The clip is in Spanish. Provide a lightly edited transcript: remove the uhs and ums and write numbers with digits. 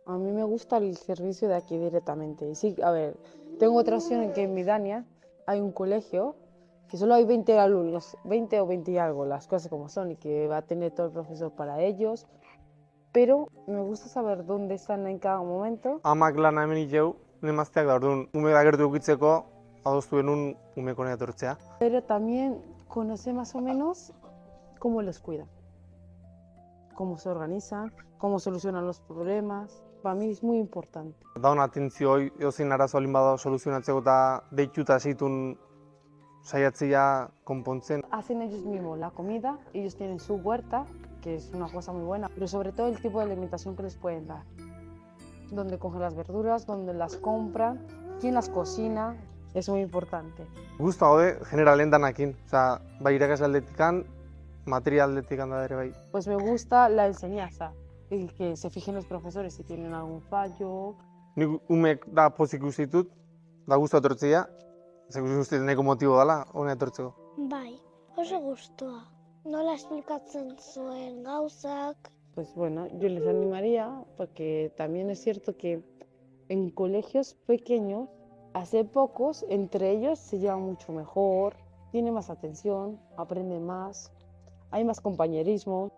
A mí me gusta el servicio de aquí directamente. Y sí, a ver, tengo otra opción en que en Midania hay un colegio que solo hay 20 alumnos, 20 o 20 y algo, las cosas como son, y que va a tener todo el profesor para ellos, pero me gusta saber dónde están en cada momento. Amak lana hemen itxeu, emazteak da, orduan, ume agertu eukitzeko, adostu genuen umeko nahi etortzea. Pero también conocer más o menos cómo los cuidan, cómo se organizan, cómo solucionan los problemas. Para mí es muy importante. Daun atentzio hoi, edozein arazo alin badago soluzionatzeko eta deituta zeitun saiatzea konpontzen. Hacen ellos mismos la comida, ellos tienen su huerta, que es una cosa muy buena, pero sobre todo el tipo de alimentación que les pueden dar. Dónde cogen las verduras, dónde las compran, quién las cocina, es muy importante. Guztu gaude generalen danakin, osea, bai irakasle aldetikan, material aldetikan da ere bai. Pues me gusta la enseñanza, el que se fijen los profesores si tienen algún fallo. Nik umek da pozik ditut, da guztu etortzea, ze guzti nahiko motibo dela, hona etortzeko. Bai, oso gustoa. Nola esplikatzen zuen gauzak. Pues bueno, yo les animaría porque también es cierto que en colegios pequeños, hace pocos, entre ellos se llevan mucho mejor, tienen más atención, aprenden más, hay más compañerismo.